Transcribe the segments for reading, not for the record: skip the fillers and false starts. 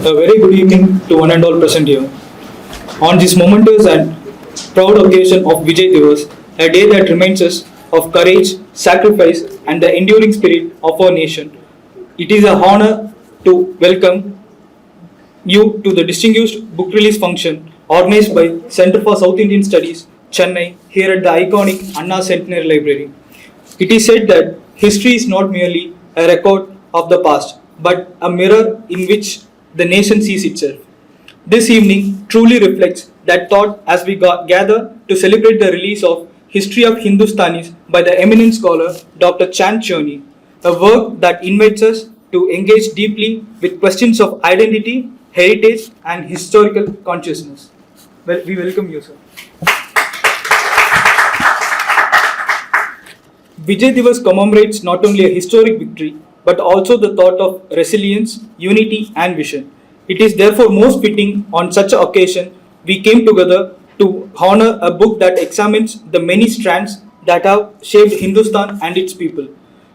A very good evening to one and all present here. On this momentous and proud occasion of Vijay Divas, a day that reminds us of courage, sacrifice, and the enduring spirit of our nation, it is an honor to welcome you to the distinguished book release function organized by Center for South Indian Studies, Chennai, here at the iconic Anna Centenary Library. It is said that history is not merely a record of the past, but a mirror in which the nation sees itself. This evening truly reflects that thought as we gather to celebrate the release of History of Hindustanis by the eminent scholar Dr. Chan Cherney, a work that invites us to engage deeply with questions of identity, heritage, and historical consciousness. Well, we welcome you, sir. Vijay Divas commemorates not only a historic victory but also the thought of resilience, unity, and vision. It is therefore most fitting on such an occasion we came together to honor a book that examines the many strands that have shaped Hindustan and its people.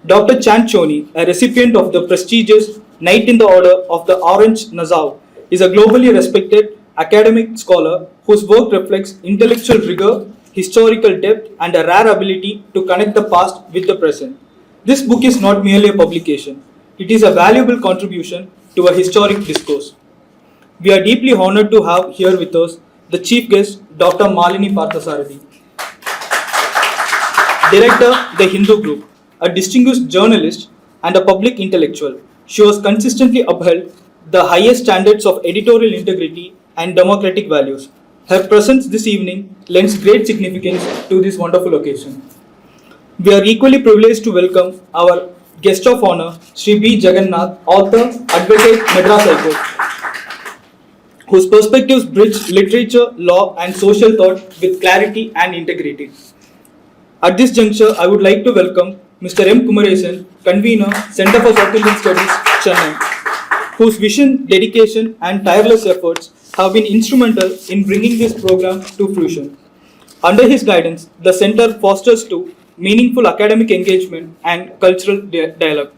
Dr. Chan Cherney, a recipient of the prestigious Knight in the Order of the Orange Nassau, is a globally respected academic scholar whose work reflects intellectual rigor, historical depth, and a rare ability to connect the past with the present. This book is not merely a publication, it is a valuable contribution to a historic discourse. We are deeply honored to have here with us the chief guest, Dr. Malini Parthasarathi, Director, The Hindu Group, a distinguished journalist and a public intellectual. She has consistently upheld the highest standards of editorial integrity and democratic values. Her presence this evening lends great significance to this wonderful occasion. We are equally privileged to welcome our guest of honor, Sri B. Jagannath, author, advocate, Madras High Court, whose perspectives bridge literature, law, and social thought with clarity and integrity. At this juncture, I would like to welcome Mr. M. Kumaresan, convener, Center for South Indian Studies, Chennai, whose vision, dedication, and tireless efforts have been instrumental in bringing this program to fruition. Under his guidance, the Center fosters meaningful academic engagement and cultural dialogue.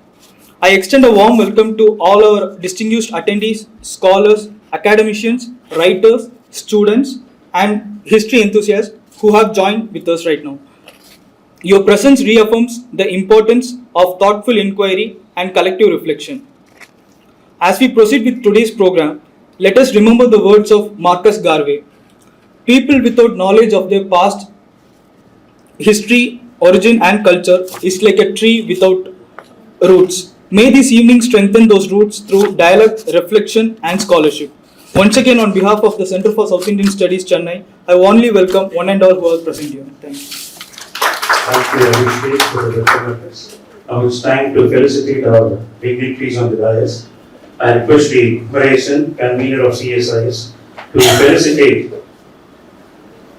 I extend a warm welcome to all our distinguished attendees, scholars, academicians, writers, students, and history enthusiasts who have joined with us right now. Your presence reaffirms the importance of thoughtful inquiry and collective reflection. As we proceed with today's program, let us remember the words of Marcus Garvey. People without knowledge of their past, history, origin, and culture is like a tree without roots. May this evening strengthen those roots through dialogue, reflection, and scholarship. Once again, on behalf of the Center for South Indian Studies, Chennai, I warmly welcome one and all who are present here. Thank you. Thank you, Abhishek, for the recognitions. Now it's time to felicitate our dignitaries on the dais. I request the Kumaresan, convener of CSIS, to felicitate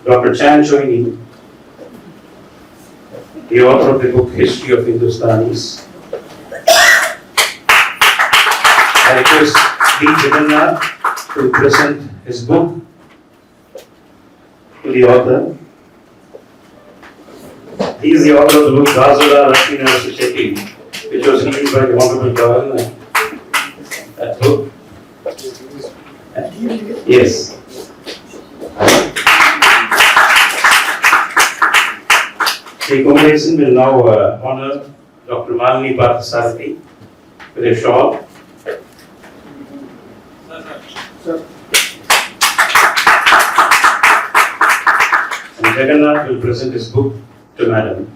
Dr. Chan Cherney, the author of the book History of Hindustanis. I request B. Jagannath to present his book to the author. He is the author of the book Gazula Lakshmi Narasi Chetty, which was released by the Honorable Governor. That book? Yes. The Kumaresan will now honor Dr. Malini Parthasarathi with a shawl. And Jagannath will present his book to Madam.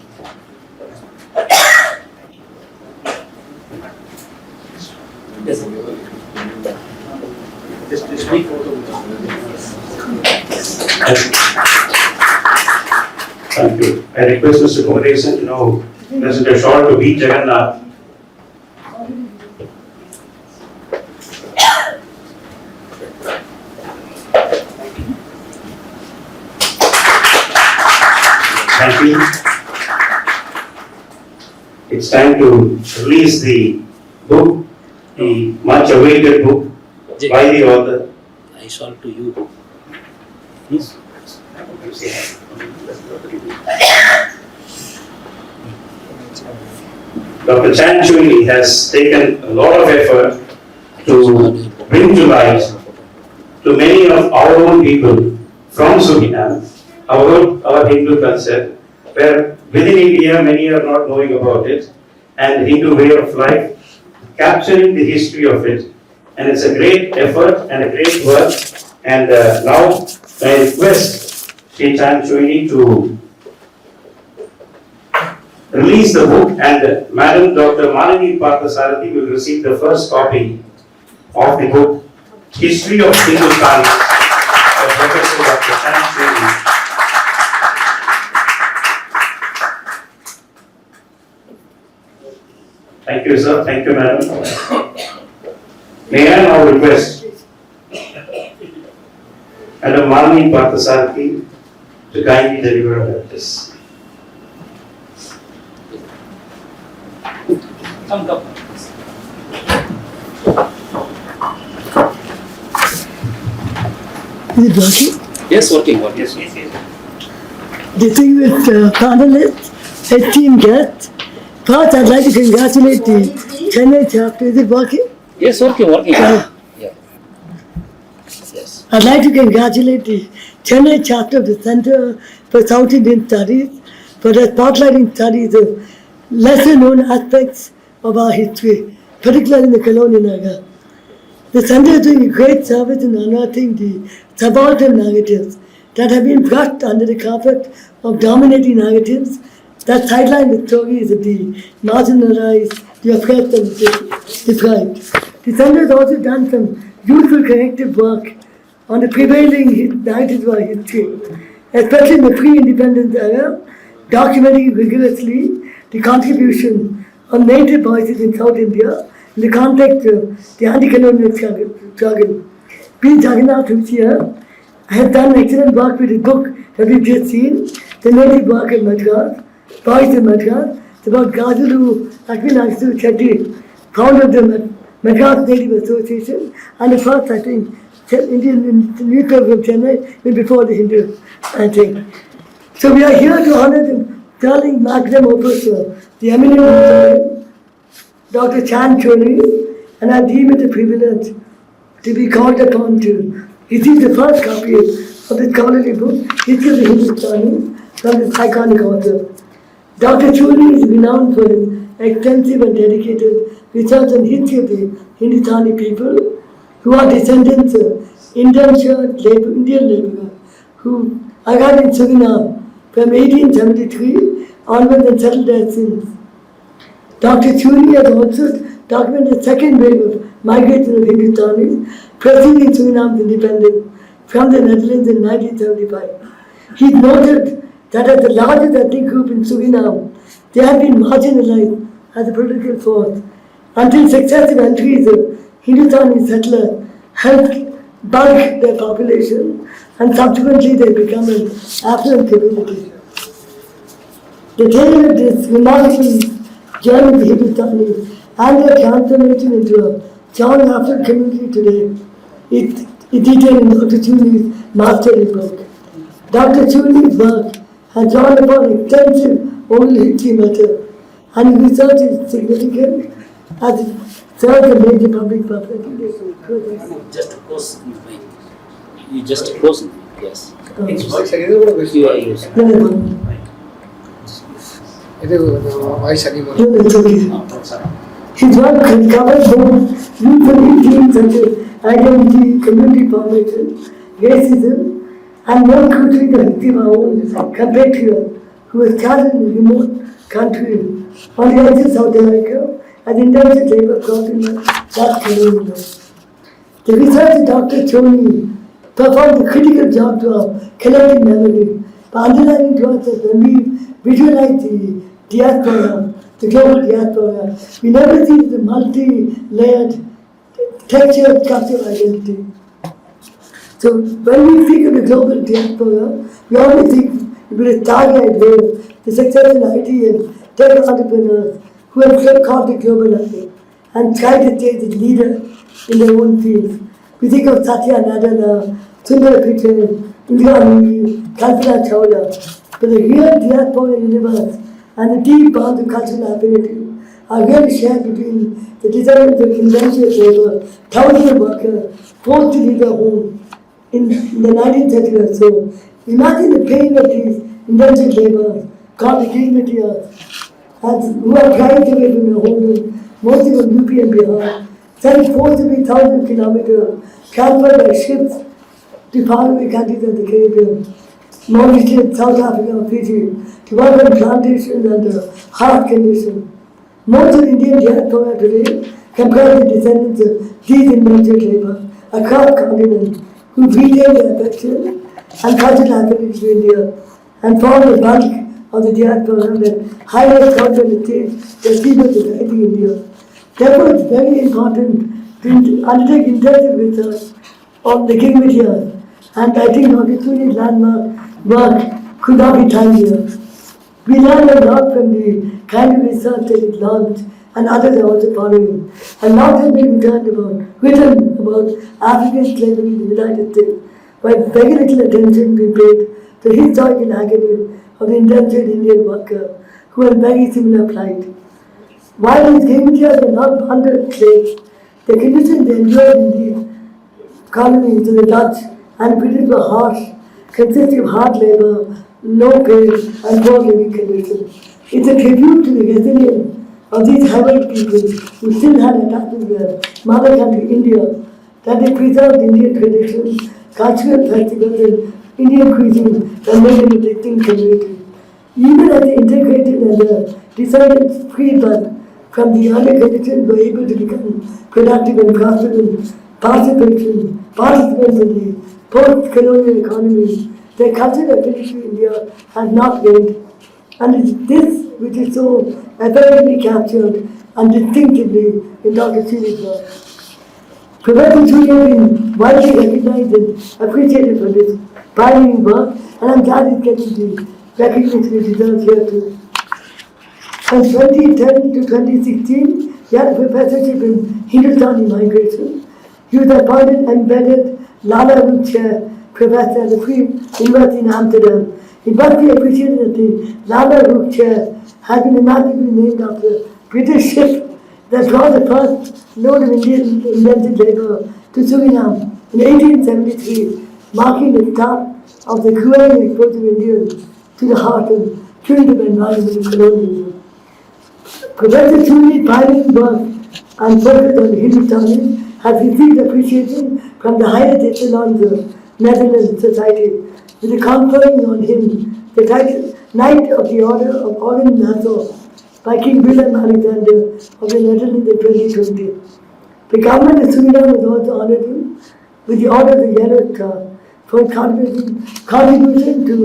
Thank you. I request Mr. Kumaresan to now present a shawl to B. Jagannath. Thank you. It's time to release the book, the much awaited book by the author. I saw to you. Yes. Dr. Chan Cherney has taken a lot of effort to bring to light to many of our own people from Suriname, our Hindu culture, where within India many are not knowing about it, and Hindu way of life, capturing the history of it. And it's a great effort and a great work. And now I request Sri Chan Chuini to release the book, and Madam Dr. Malini Parthasarathy will receive the first copy of the book, History of Hindustanis, by Professor Dr. Chan Chuini. Thank you, sir. Thank you, madam. May I now request Madam Malini Parthasarathy to kindly deliver her address. Come. Is it working? Yes, working. Yes. Distinguished panelists, esteemed guests, first I'd like to congratulate the Chennai chapter. Is it working? Yes, working. Yeah. Yes. I'd like to congratulate the Chennai chapter of the Center for South Indian Studies for their spotlighting studies of lesser known aspects of our history, particularly in the colonial era. The Center is doing a great service in unearthing the subaltern narratives that have been brushed under the carpet of dominating narratives that sideline the stories of the marginalized, the oppressed, and the deprived. The Center has also done some useful corrective work on the prevailing narratives of our history, especially in the pre-independence era, documenting rigorously the contribution of native voices in South India in the context of the anti-colonial struggle. P. Jagannath, who's here, has done excellent work with his book that we've just seen, The Native Work in Madras, Voice in Madras. It's about Gajalu Akminastu Chetty, founder of the Madras Native Association, and the first, I think, Indian newspaper from Chennai, before the Hindu, I think. So we are here to honor the sterling magnum opus of the eminent historian, Dr. Chan Chuini, and I deem it a privilege to be called upon to receive the first copy of this scholarly book, History of the Hindustanis, from this iconic author. Dr. Chuini is renowned for his extensive and dedicated research on history of the Hindustani people, who are descendants of indentured Indian laborers who arrived in Suriname from 1873 onwards and settled there since. Dr. Chuini has also documented the second wave of migration of Hindustanis preceding Suriname's independence from the Netherlands in 1975. He noted that as the largest ethnic group in Suriname, they have been marginalized as a political force until successive entries of Hindustani settlers helped bulk their population, and subsequently they become an affluent community. The tale of this remarkable journey of the Hindustanis and their transformation into a strong affluent community today is detailed in Dr. Chuini's masterly book. Dr. Chuini's work has drawn upon extensive oral history matter, and his research is significant as it serves a major public purpose. Just close the mic. You just close the mic. Yes. No, it's okay. His work has covered both youthful themes such as identity, community formation, racism, and more crucially the history of our own compatriot who was started in a remote country on the edge of South America as indentured labor brought in that colonial. The research of Dr. Chuini performed a critical job to our collective memory by underlining to us that when we visualize the diaspora, the global diaspora, we never see the multi-layered textured cultural identity. So when we think of the global diaspora, we always think with a target wave, the successful IT and tech entrepreneurs who have caught the global effort and tried to take the leader in their own fields. We think of Satya Nadella, Sundar Pichai, Indira Nooyi, Kalpana Chawla. But the real diaspora universe and the deep bond of cultural affinity are really shared between the descendants of indentured labor, thousands of workers forced to leave their home in the 19th century or so. Imagine the pain of these indentured laborers, called the dignity who are dragged away from their homeland, mostly from UP and Bihar, sent forcibly thousands of kilometers, transferred by ships to faraway countries of the Caribbean, Mauritius, South Africa, Fiji, to work on plantations under harsh conditions. Most of Indian diaspora today comprise the descendants of these indentured labour across continents who retained their affection and cultural affinities to India and form the bulk of the diaspora that highlights cultural stage the civil society in India. Therefore, it's very important to undertake intensive research on the King years, and I think Dr. Suni's landmark work could not be timed here. We learned a lot from the kind of research that it launched, and others are also following. A lot has been written about African slavery in the United States, while very little attention been paid to the historical agony of the indentured Indian worker who had very similar plight. While these Kingmakers were not bonded slaves, the conditions they endured in these colonies to the Dutch and British were harsh, consisting of hard labor, low pay, and poor living conditions. It's a tribute to the resilience of these heroic people who still had attachment to their mother country, India, that they preserved Indian traditions, cultural festivals, and Indian cuisine that made them a distinct community. Even as they integrated and their descendants freed from the early conditions were able to become productive and prosperous participants in the post-colonial economy, their cultural affinity to India has not waned. And it's this which is so effectively captured and distinctively in Dr. Suni's work. Professor Suni has been widely recognized and appreciated for this pioneering work, and I'm glad he's getting the recognition he deserves here too. From 2010 to 2016, he had a professorship in Hindustani migration. He was appointed embedded Lala Root Chair Professor at the Free University in Amsterdam. It must be appreciated that the Lala Root Chair has been imagically named after a British ship that brought the first load of Indian indentured labour to Suriname in 1873, marking the start of the cruel export of Indians to the heart and punitive environment of colonialism. Professor Suni's pioneering work and focus on Hindustanis has received appreciation from the highest echelons of Netherlands society, with the conferring on him the title Knight of the Order of Organ Nassau by King Willem Alexander of the Netherlands in 2020. The government of Suriname has also honoured him with the Order of the Yellow Star for his contribution to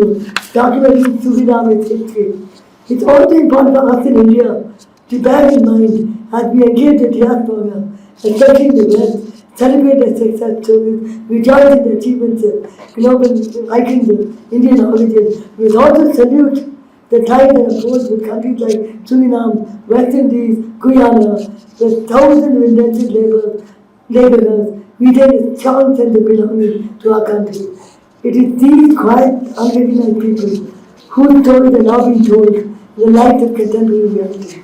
documenting Suriname's history. It's also important for us in India to bear in mind as we engage the diaspora, especially in the West, celebrate their success stories, rejoice in the achievements of global icons of Indian origin. We will also salute the ties and approach with countries like Suriname, West Indies, Guyana, where thousands of indentured laborers retain a strong sense of belonging to our country. It is these quiet, unrecognized people whose stories are now being told in the light of contemporary reality.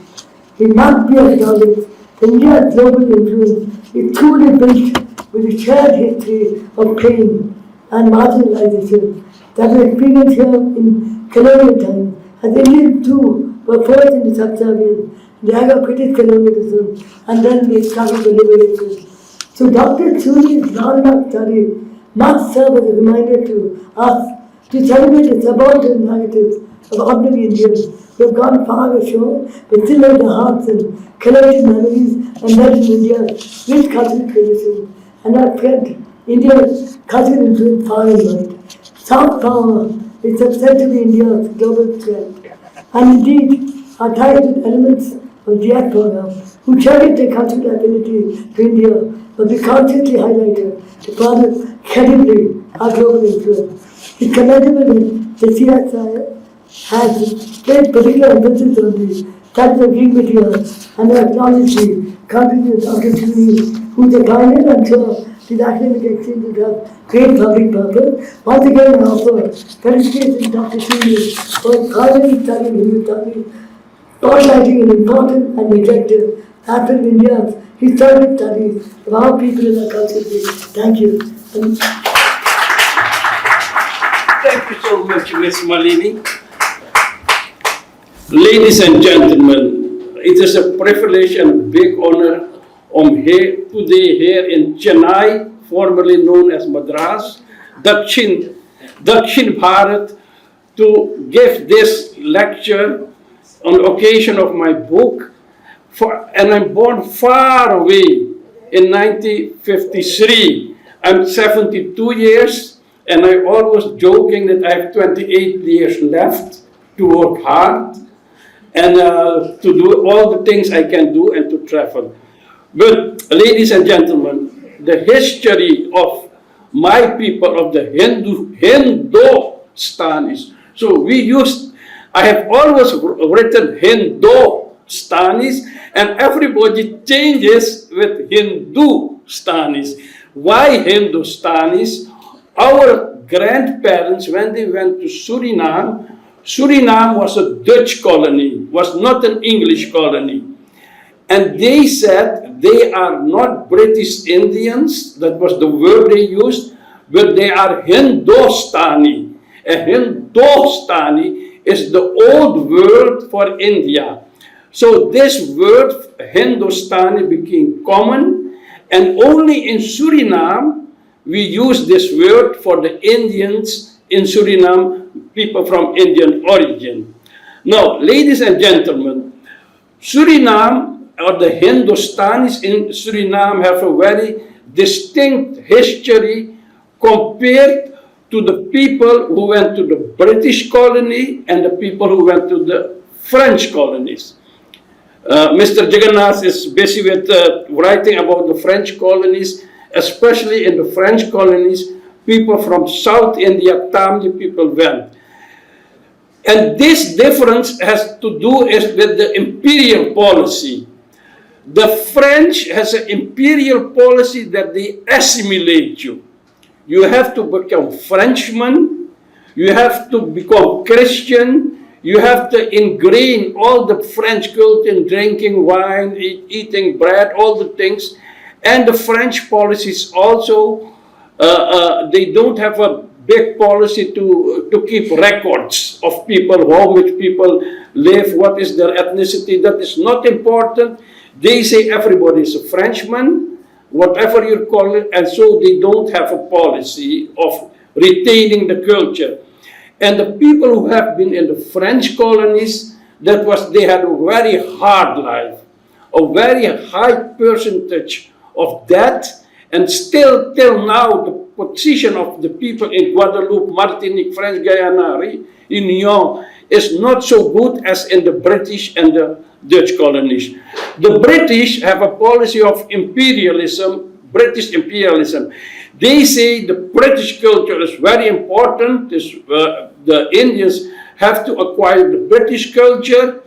It must be acknowledged that India's global influence is truly built with a shared history of pain and marginalization that we experience here in colonial times, as Indians too were forced into subservience in the era of British colonialism and then they struggled for liberation. So Dr. Suni's landmark study must serve as a reminder to us to celebrate the subaltern narratives of ordinary Indians who have gone far ashore but still have their hearts and collective memories and led in India's rich cultural tradition and have spread India's cultural influence far and wide. Soft power is substantially India's global strength, and indeed our ties with elements of diaspora who cherish their cultural affinity to India must be consciously highlighted to further credibly our global influence. It's commendable that the CSI has placed particular emphasis on the studies of Greek materials and acknowledged the contribution of Dr. Suni, who is a pioneer. I'm sure these academic exchanges have great public purpose. Once again, I offer felicitations to Dr. Suni for his pioneering study in Hindustani spotlighting an important and neglected aspect of India's historic studies of our people and our culture. Thank you. And Thank you so much, Ms. Malini. Ladies and gentlemen, it is a privilege and big honor today here in Chennai, formerly known as Madras, Dakshin Bharat, to give this lecture on occasion of my book. And I'm born far away in 1953. I'm 72 years, and I'm always joking that I have 28 years left to work hard and to do all the things I can do and to travel. But ladies and gentlemen, the history of my people, of the Hindustanis. So I have always written Hindustanis, and everybody changes with Hindustanis. Why Hindustanis? Our grandparents, when they went to Suriname, Suriname was a Dutch colony, was not an English colony. And they said they are not British Indians, that was the word they used, but they are Hindustani. And Hindustani is the old word for India. So this word, Hindustani, became common, and only in Suriname we use this word for the Indians in Suriname, people from Indian origin. Now, ladies and gentlemen, Suriname, or the Hindustanis in Suriname, have a very distinct history compared to the people who went to the British colony and the people who went to the French colonies. Mr. Jagannath is busy with writing about the French colonies, especially in the French colonies, people from South India, Tamil people went. And this difference has to do with the imperial policy. The French has an imperial policy that they assimilate you. You have to become Frenchman, you have to become Christian, you have to ingrain all the French culture, drinking wine, eating bread, all the things. And the French policies also, they don't have a big policy to keep records of people, how much people live, what is their ethnicity. That is not important. They say everybody is a Frenchman, whatever you call it, and so they don't have a policy of retaining the culture. And the people who have been in the French colonies, they had a very hard life, a very high percentage of debt, and still till now the position of the people in Guadeloupe, Martinique, French Guiana, Union is not so good as in the British and the Dutch colonies. The British have a policy of imperialism, British imperialism. They say the British culture is very important. The Indians have to acquire the British culture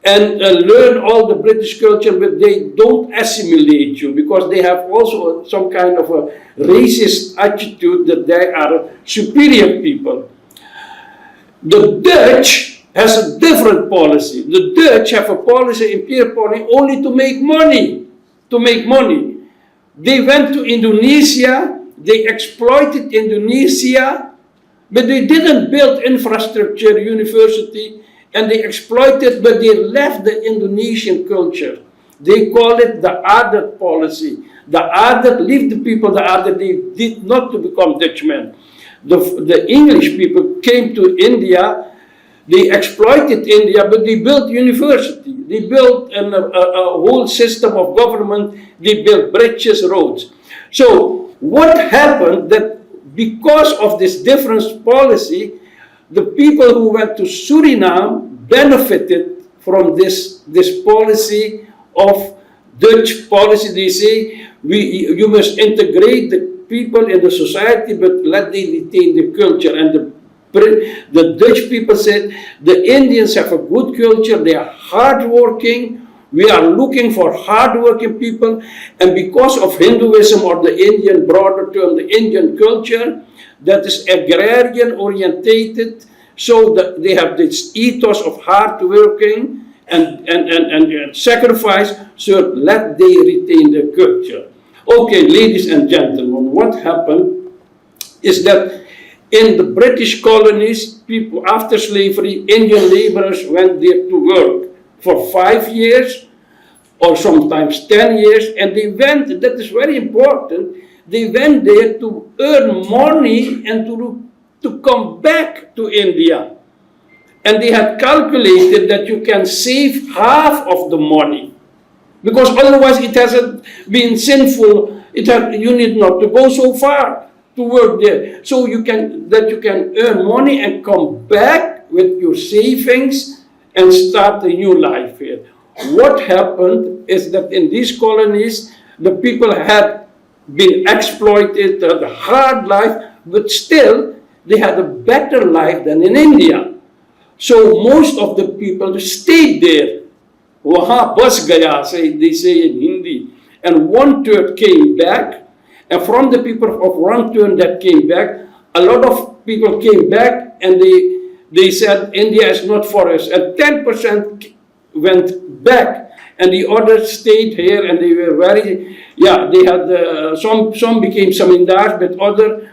and learn all the British culture, but they don't assimilate you because they have also some kind of a racist attitude that they are superior people. The Dutch has a different policy. The Dutch have a policy, imperial policy, only to make money. To make money. They went to Indonesia, they exploited Indonesia, but they didn't build infrastructure, university, and they exploited, but they left the Indonesian culture. They call it the Adat policy. The Adat, leave the people the Adat, they did not to become Dutchmen. The English people came to India, they exploited India, but they built university. They built a whole system of government. They built bridges, roads. So what happened that because of this different policy, the people who went to Suriname benefited from this policy of Dutch policy. They say you must integrate the people in the society, but let them retain the culture. And the Dutch people said the Indians have a good culture, they are hardworking, we are looking for hardworking people, and because of Hinduism, or the Indian broader term, the Indian culture, that is agrarian orientated, so that they have this ethos of hardworking and sacrifice, so let they retain their culture. Okay, ladies and gentlemen, what happened is that in the British colonies, people after slavery, Indian laborers went there to work for 5 years or sometimes 10 years, and they went, that is very important, they went there to earn money and to come back to India. And they had calculated that you can save half of the money, because otherwise it hasn't been sinful. You need not to go so far to work there. So you can earn money and come back with your savings and start a new life here. What happened is that in these colonies, the people had been exploited, had a hard life, but still they had a better life than in India. So most of the people stayed there. Wahan bas gaya, they say in Hindi. And 1/3 came back. And from the people of 1/3 that came back, a lot of people came back and they said India is not for us. And 10% went back. And the others stayed here, and they were very, they had, some became zamindars, but others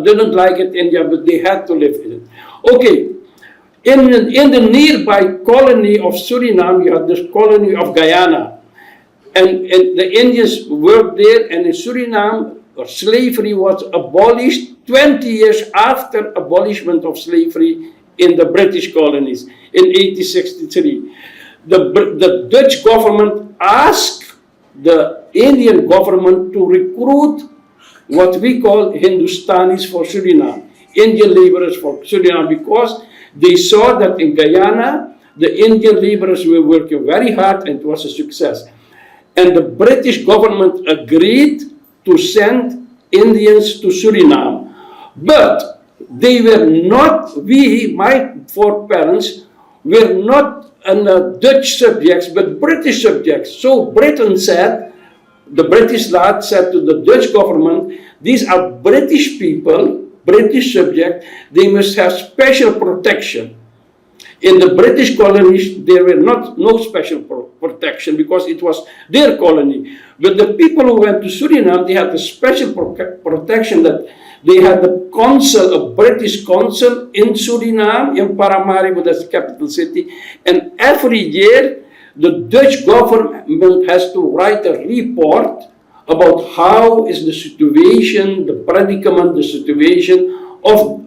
didn't like it, India, but they had to live in it. Okay. In the nearby colony of Suriname, you have this colony of Guyana. And the Indians worked there, and in Suriname, slavery was abolished 20 years after abolishment of slavery in the British colonies in 1863. The Dutch government asked the Indian government to recruit what we call Hindustanis for Suriname, Indian laborers for Suriname, because they saw that in Guyana, the Indian laborers were working very hard and it was a success. And the British government agreed to send Indians to Suriname. But they were not, my foreparents, were not Dutch subjects, but British subjects. So Britain said, the British lad said to the Dutch government, these are British people, British subjects, they must have special protection. In the British colonies, there were no special protection because it was their colony. But the people who went to Suriname, they had a special protection, that they had the consul, a British consul in Suriname, in Paramaribo, that's the capital city. And every year, the Dutch government has to write a report about how is the situation, the predicament, the situation of,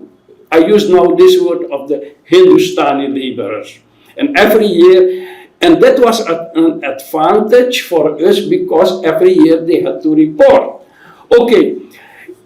I use now this word, of the Hindustani laborers. And every year, and that was an advantage for us because every year they had to report. Okay,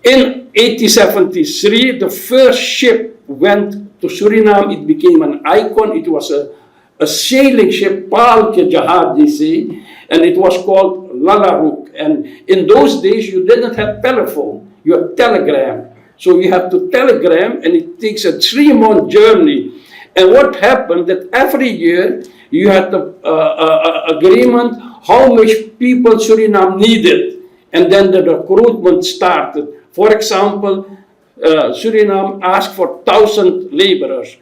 in 1873, the first ship went to Suriname. It became an icon. It was a sailing ship, Palke Jahad, they say, and it was called Lalaruk. And in those days, you didn't have telephone, you had telegram. So you have to telegram, and it takes a 3-month journey. And what happened that every year you had the agreement how much people Suriname needed, and then the recruitment started. For example, Suriname asked for 1,000 laborers,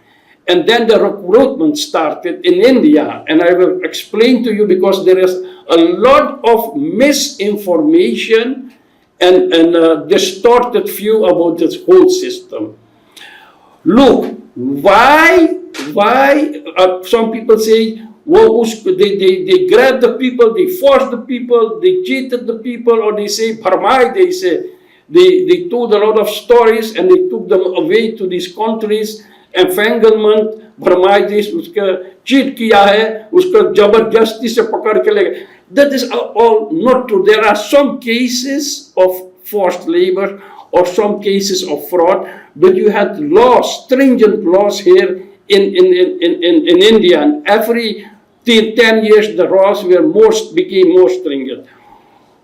and then the recruitment started in India. And I will explain to you because there is a lot of misinformation and distorted view about this whole system. Look, why some people say, well, they grabbed the people, they forced the people, they cheated the people, or they say, Bharmai, they say, they told a lot of stories and they took them away to these countries, entanglement, Bharmai देश उसका cheat किया है, उसका जबरदस्ती से पकड़ के ले गए. That is all not true. There are some cases of forced labor or some cases of fraud, but you had laws, stringent laws here in India, and every 10 years the laws became more stringent.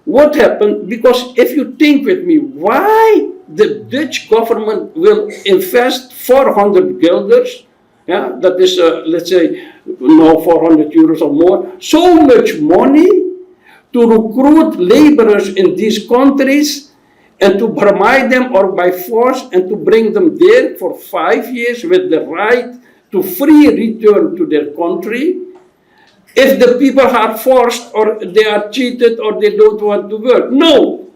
What happened? Because if you think with me, why the Dutch government will invest 400 guilders, that is, let's say, 400 euros or more, so much money to recruit laborers in these countries and to Bharmai them or by force and to bring them there for 5 years with the right to free return to their country. if the people are forced or they are cheated or they don't want to work. No,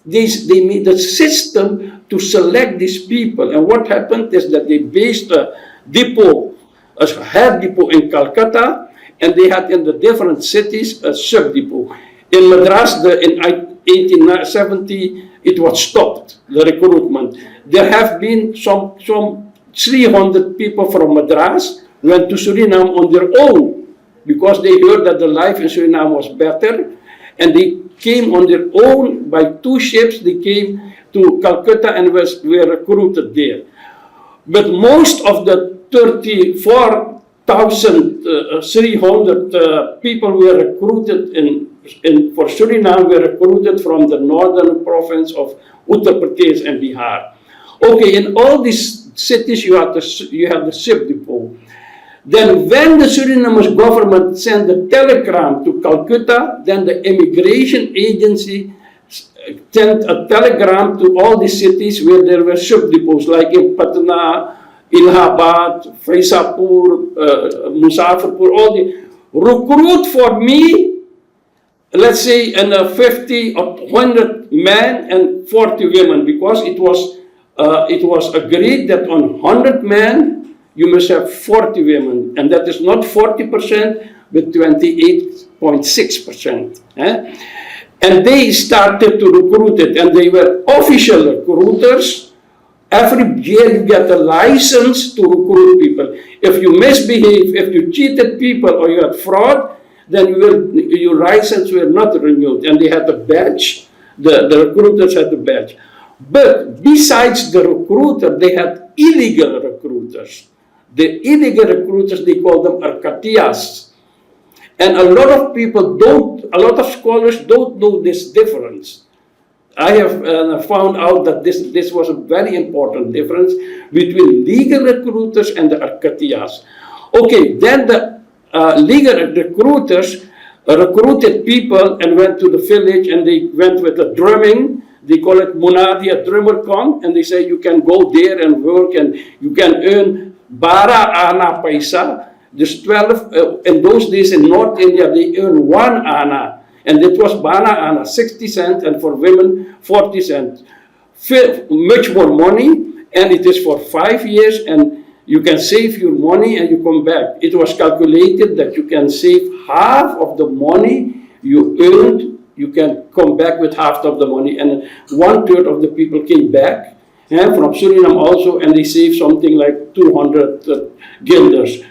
they made a system to select these people. And what happened is that they based a depot, a head depot in Calcutta, and they had in the different cities a sub depot. In Madras, in 1870, it was stopped, the recruitment. There have been some 300 people from Madras went to Suriname on their own because they heard that the life in Suriname was better, and they came on their own by 2 ships. They came to Calcutta and were recruited there. But most of the 34,300 people were recruited for Suriname were recruited from the northern province of Uttar Pradesh and Bihar. Okay, in all these cities you have the ship depot. Then when the Surinamese government sent a telegram to Calcutta, then the immigration agency sent a telegram to all the cities where there were ship depots, like in Patna, Allahabad, Faisapur, Muzaffarpur, all the recruit for me, let's say, 50 or 100 men and 40 women, because it was agreed that on 100 men you must have 40 women, and that is not 40%, but 28.6%. And they started to recruit it, and they were official recruiters. Every year you get a license to recruit people. If you misbehave, if you cheated people or you had fraud, then your license will not renewed. And they had a badge. The recruiters had a badge. But besides the recruiter, they had illegal recruiters. The illegal recruiters, they call them arcatias. And a lot of scholars don't know this difference. I have found out that this was a very important difference between legal recruiters and the arcatias. Okay, then the legal recruiters recruited people and went to the village, and they went with a drumming. They call it munadi, a drummer come, and they say you can go there and work and you can earn 12 ana paisa. This 12, in those days in North India, they earn 1 ana. And it was 12 ana, 60 cents, and for women, 40 cents. Much more money, and it is for 5 years, and you can save your money and you come back. It was calculated that you can save half of the money you earned. You can come back with half of the money, and 1/3 of the people came back from Suriname also, and they saved something like 200 guilders.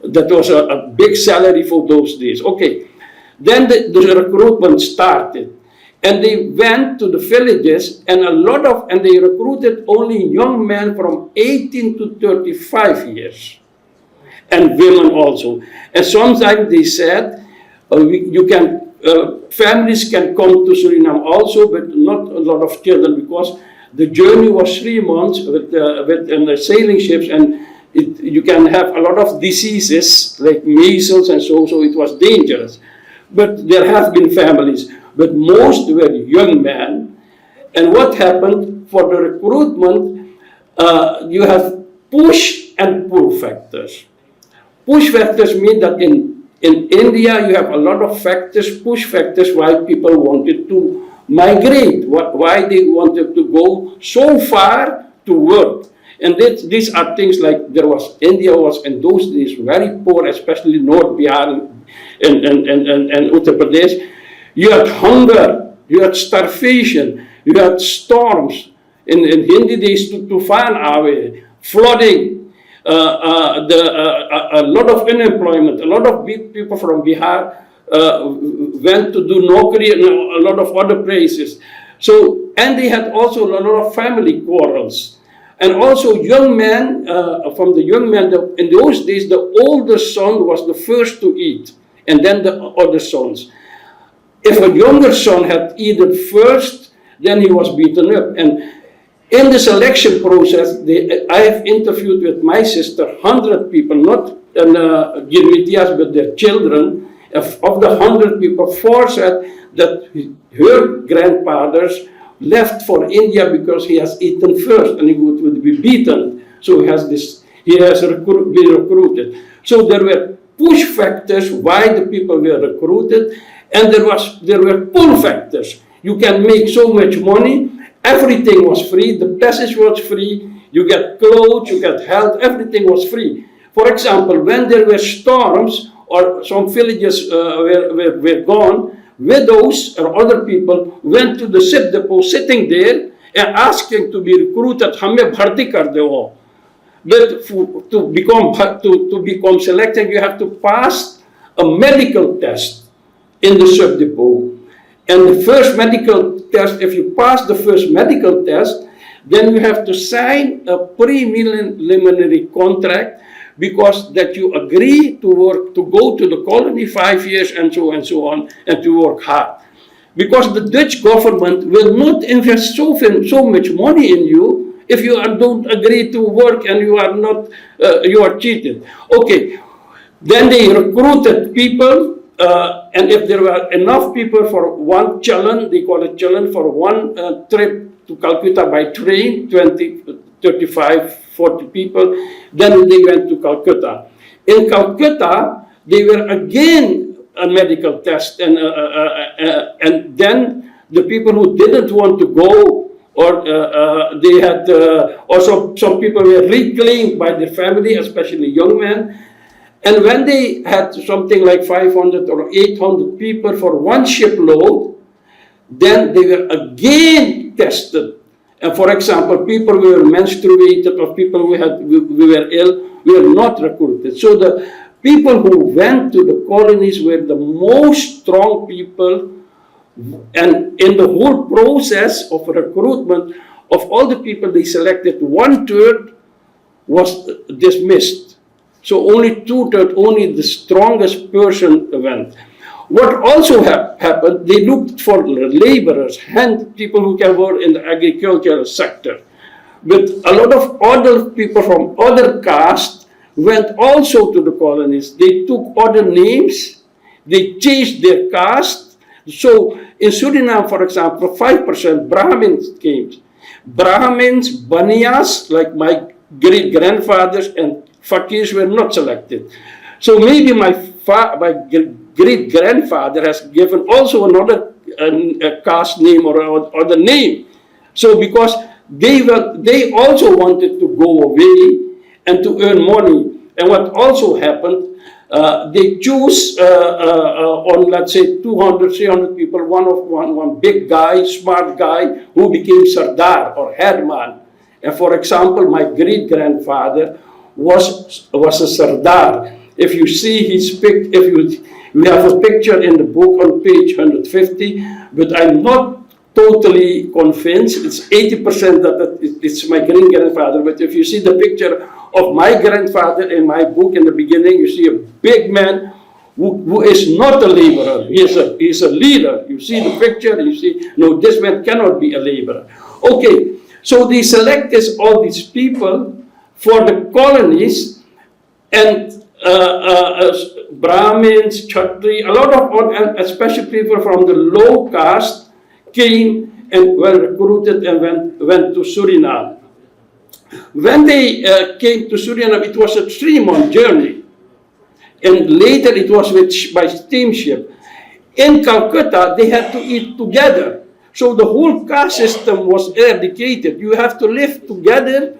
That was a big salary for those days. Okay, then the recruitment started, and they went to the villages, and they recruited only young men from 18 to 35 years, and women also. And sometimes they said, families can come to Suriname also, but not a lot of children, because the journey was 3 months with the sailing ships, and you can have a lot of diseases like measles and so it was dangerous. But there have been families, but most were young men. And what happened for the recruitment, you have push and pull factors. Push factors mean that in India you have a lot of factors, push factors, why people wanted to migrate, why they wanted to go so far to work. And these are things like India was in those days very poor, especially North Bihar and Uttar Pradesh. You had hunger, you had starvation, you had storms. In Hindi days, tufan aave, flooding, a lot of unemployment. A lot of people from Bihar went to do Nokri and a lot of other places. So, and they had also a lot of family quarrels. And also young men, in those days, the older son was the first to eat, and then the other sons. If a younger son had eaten first, then he was beaten up. And in the selection process, I have interviewed with my sister 100 people, not Girmitias, but their children. Of the 100 people, 4 said that her grandfathers left for India because he has eaten first and he would be beaten. So been recruited. So there were push factors why the people were recruited, and there were pull factors. You can make so much money, everything was free, the passage was free, you get clothes, you get health, everything was free. For example, when there were storms or some villages were gone, widows or other people went to the ship depot sitting there and asking to be recruited. हमें भर्ती कर दो. But to become selected, you have to pass a medical test in the ship depot. And the first medical test, if you pass the first medical test, then you have to sign a preliminary contract, because that you agree to work, to go to the colony 5 years and so on, and to work hard. Because the Dutch government will not invest so much money in you if you don't agree to work and you are not, you are cheated. Okay, then they recruited people, and if there were enough people for one challan, they call it challan, for one trip to Calcutta by train, 20, 35, 40 people, then they went to Calcutta. In Calcutta, they were again a medical test, and then the people who didn't want to go, or they had, also some people were reclaimed by their family, especially young men. And when they had something like 500 or 800 people for one shipload, then they were again tested. And for example, people who were menstruated or people who were ill were not recruited. So the people who went to the colonies were the most strong people, and in the whole process of recruitment, of all the people they selected, 1/3 was dismissed. So only 2/3, only the strongest person went. What also happened, they looked for laborers, people who can work in the agricultural sector. But a lot of other people from other castes went also to the colonies. They took other names, they changed their caste. So in Suriname, for example, 5% Brahmins came. Brahmins, Baniyas, like my great-grandfathers, and Fakirs were not selected. So maybe my great-grandfather has given also another caste name or other name. So because they also wanted to go away and to earn money. And what also happened, they choose on, let's say, 200, 300 people, one big guy, smart guy, who became Sardar or headman. And for example, my great-grandfather was a Sardar. If you see his we have a picture in the book on page 150, but I'm not totally convinced. It's 80% that it's my great-grandfather. But if you see the picture of my grandfather in my book in the beginning, you see a big man who is not a laborer. He's a leader. You see the picture, you see, no, this man cannot be a laborer. Okay, so they selected all these people for the colonies, and Brahmins, Chatri, a lot of, especially people from the low caste, came and were recruited and went to Suriname. When they came to Suriname, it was a 3-month journey, and later it was by steamship. In Calcutta, they had to eat together, so the whole caste system was eradicated. You have to live together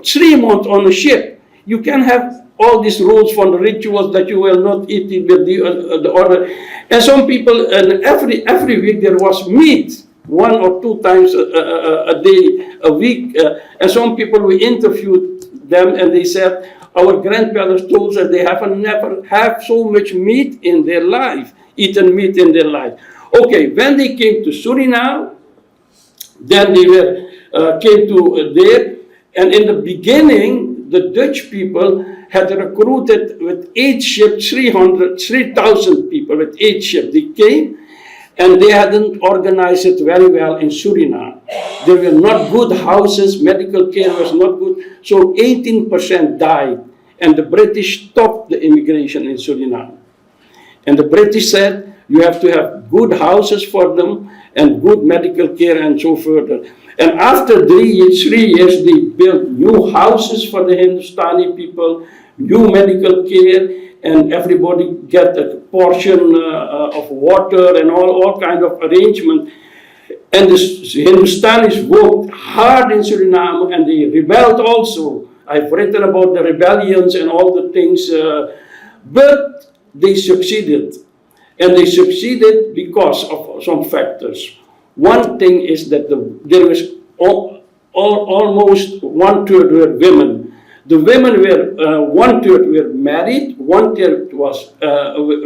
3 months on a ship. You can have all these rules for the rituals that you will not eat with the other. And some people, and every week there was meat, 1 or 2 times a day, a week. And some people, we interviewed them, and they said, our grandparents told us they have never had so much meat in their life, eaten meat in their life. Okay, when they came to Suriname, then they came to there, and in the beginning, the Dutch people had recruited with 8 ships, 3,000 people with 8 ships. They came, and they hadn't organized it very well in Suriname. There were not good houses, medical care was not good, so 18% died, and the British stopped the immigration in Suriname. And the British said, you have to have good houses for them, and good medical care, and so further. And after 3 years, they built new houses for the Hindustani people, new medical care, and everybody get a portion of water and all kind of arrangement. And the Hindustanis worked hard in Suriname, and they rebelled also. I've written about the rebellions and all the things, but they succeeded. And they succeeded because of some factors. One thing is that there was almost 1/3 were women. The women were 1/3 were married, 1/3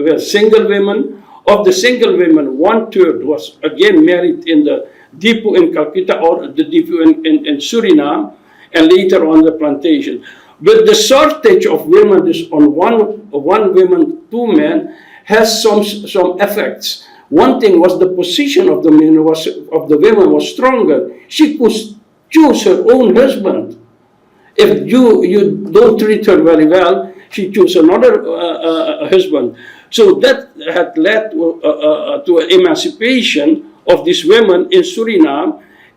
were single women. Of the single women, 1/3 was again married in the depot in Calcutta or the depot in Suriname, and later on the plantation. But the shortage of women is on one woman, 2 men, has some effects. One thing was the position of the women was stronger. She could choose her own husband. If you don't treat her very well, she chooses another husband. So that had led to emancipation of these women in Suriname,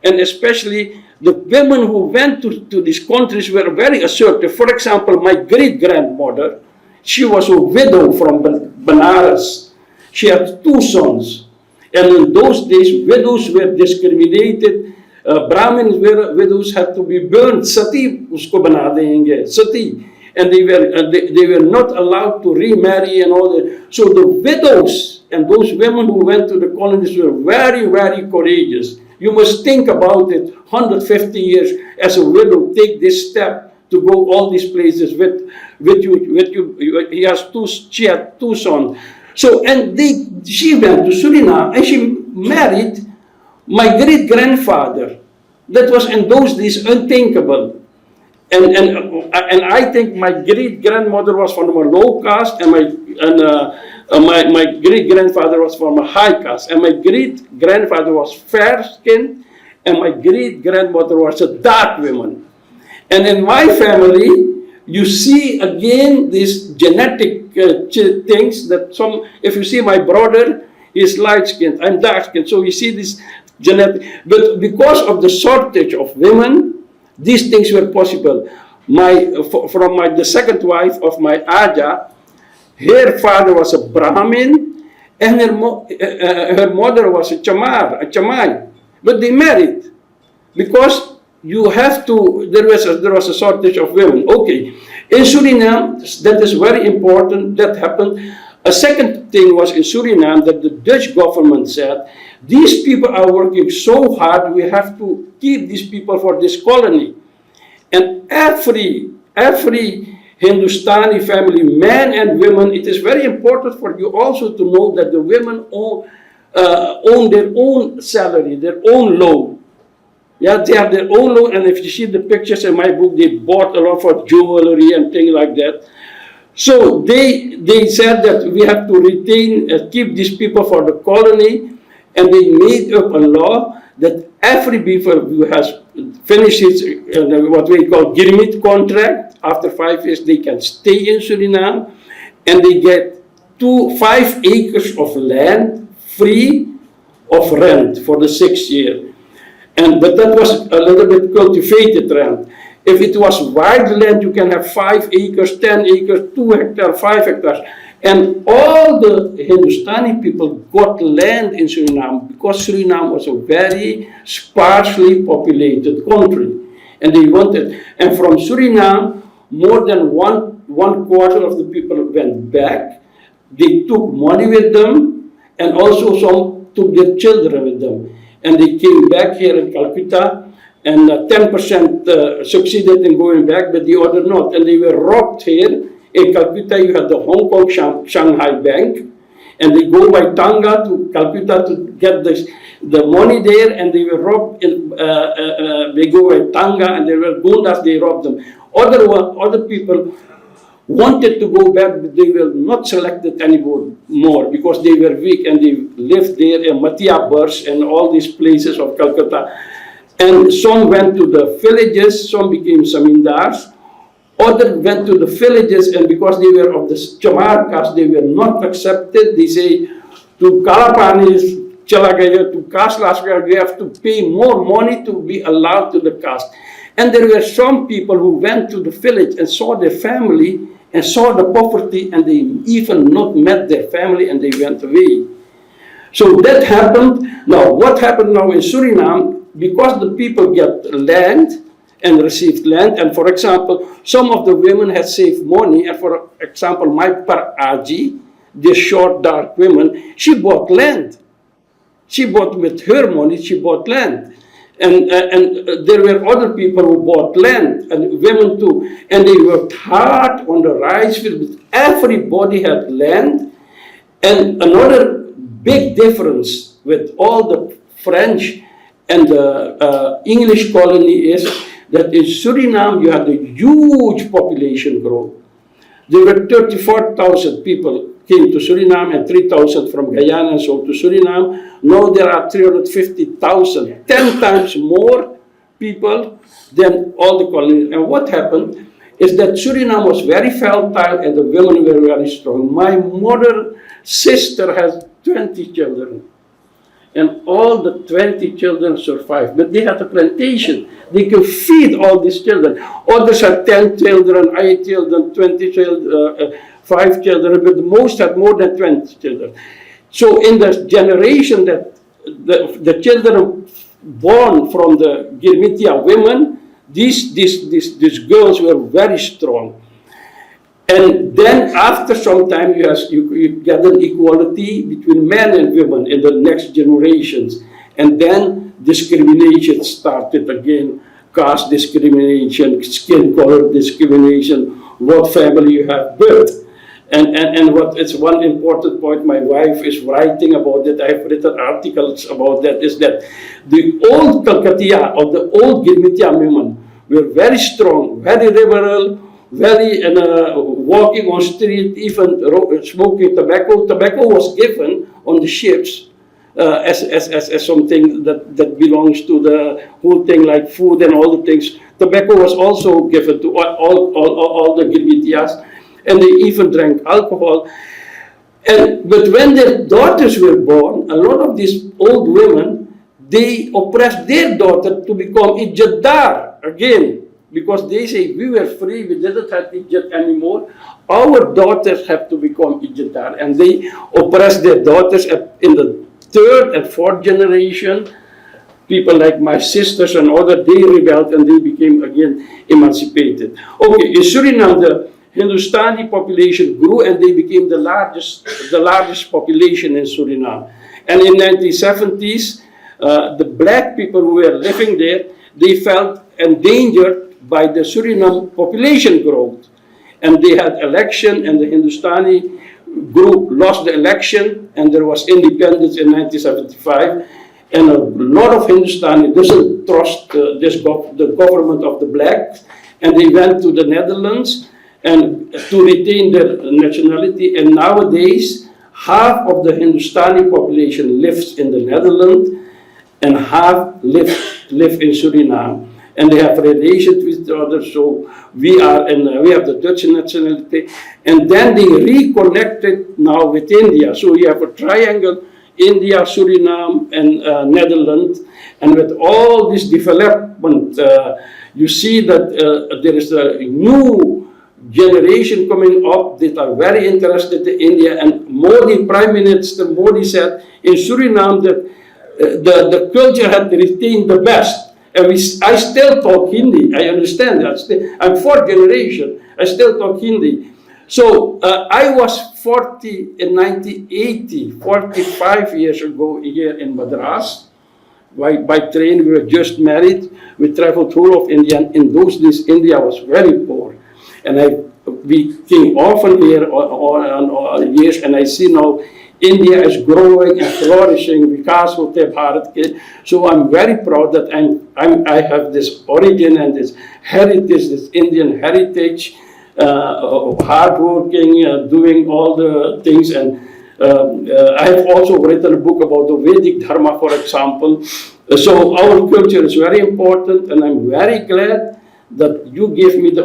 and especially the women who went to these countries were very assertive. For example, my great-grandmother, she was a widow from Benares. She had 2 sons. And in those days, widows were discriminated. Brahmin widows had to be burned. Sati, usko bana denge. Sati. And they were not allowed to remarry and all that. So the widows and those women who went to the colonies were very, very courageous. You must think about it. 150 years as a widow, take this step to go all these places with you. She had 2 sons. So she went to Suriname and she married my great-grandfather. That was in those days unthinkable. And I think my great-grandmother was from a low caste, and my great-grandfather was from a high caste, and my great-grandfather was fair-skinned, and my great-grandmother was a dark woman. And in my family, you see again these genetic things that if you see my brother, he's light-skinned, I'm dark-skinned, so you see this genetic, but because of the shortage of women, these things were possible. The second wife of my Aja, her father was a Brahmin, and her mother was a Chamai. But they married because there was a shortage of women. Okay, in Suriname, that is very important. That happened. A second thing was in Suriname that the Dutch government said, these people are working so hard, we have to keep these people for this colony. And every Hindustani family, men and women, it is very important for you also to know that the women own their own salary, their own loan. Yeah, they have their own loan, and if you see the pictures in my book, they bought a lot for jewelry and things like that. So they said that we have to keep these people for the colony, and they made up a law that every people who has finished his what we call Girmit contract, after 5 years they can stay in Suriname, and they get 5 acres of land free of rent for the 6th year. But that was a little bit cultivated land. If it was wild land, you can have 5 acres, 10 acres, 2 hectares, 5 hectares. And all the Hindustani people got land in Suriname because Suriname was a very sparsely populated country. And they wanted, and from Suriname, more than one quarter of the people went back. They took money with them, and also some took their children with them. And they came back here in Calcutta, and 10% succeeded in going back, but the other not. And they were robbed here. In Calcutta, you had the Hong Kong Shanghai Bank, and they go by Tanga to Calcutta to get the money there, and they were robbed. They go by Tanga, and they were gundas, they robbed them. Other people wanted to go back, but they were not selected anymore because they were weak, and they lived there in Matiaburs and all these places of Calcutta. And some went to the villages, some became zamindars. Others went to the villages, and because they were of the Chamar caste, they were not accepted. They say, to Kalapanis, Chalagaya, to caste Laskar, you have to pay more money to be allowed to the caste. And there were some people who went to the village and saw their family and saw the poverty, and they even not met their family and they went away. So that happened. Now, what happened now in Suriname, because the people get land and received land, and for example, some of the women had saved money, and for example, my Paraji, this short, dark woman, she bought land. She bought with her money, she bought land. And there were other people who bought land, and women too. And they worked hard on the rice field. Everybody had land. And another big difference with all the French and the English colony is that in Suriname you had a huge population growth. There were 34,000 people came to Suriname and 3,000 from Guyana and so to Suriname. Now there are 350,000, 10 times more people than all the colonies. And what happened is that Suriname was very fertile and the women were very strong. My mother's sister has 20 children. And all the 20 children survived. But they had a plantation. They could feed all these children. Others had 10 children, 8 children, 20 children, 5 children, but most had more than 20 children. So in the generation that the children born from the Girmitia women, these girls were very strong. And then after some time, you get an equality between men and women in the next generations. And then discrimination started again, caste discrimination, skin color discrimination, what family you have birth. And what it's one important point my wife is writing about that, I've written articles about that, is that the old Calcutta or the old Girmitia women were very strong, very liberal, very walking on street, even smoking tobacco. Tobacco was given on the ships as something that belongs to the whole thing, like food and all the things. Tobacco was also given to all the Girmitias, and they even drank alcohol. But when their daughters were born, a lot of these old women, they oppressed their daughter to become ijadar again. Because they say, we were free, we didn't have Ijat anymore. Our daughters have to become Ijadar. And they oppress their daughters in the third and fourth generation. People like my sisters and others, they rebelled and they became again emancipated. Okay, in Suriname, the Hindustani population grew and they became the largest population in Suriname. And in 1970s, the black people who were living there, they felt endangered by the Suriname population growth. And they had election, and the Hindustani group lost the election, and there was independence in 1975. And a lot of Hindustani doesn't trust the government of the blacks, and they went to the Netherlands and to retain their nationality. And nowadays, half of the Hindustani population lives in the Netherlands, and half live in Suriname. And they have relations with each other, so we have the Dutch nationality, and then they reconnected now with India. So you have a triangle, India, Suriname, and Netherlands, and with all this development, you see that there is a new generation coming up that are very interested in India. And Modi, Prime Minister Modi said in Suriname that the culture had retained the best. And I still talk Hindi, I understand that. I'm fourth generation, I still talk Hindi. So I was 40 in 1980, 45 years ago here in Madras. By train, we were just married. We traveled whole of India. And in those days, India was very poor. And we came often here on years, and I see now India is growing and flourishing because of the Bharat Ke. So I'm very proud that I have this origin and this heritage, this Indian heritage, hardworking, doing all the things. And I have also written a book about the Vedic Dharma, for example. So our culture is very important, and I'm very glad that you gave me the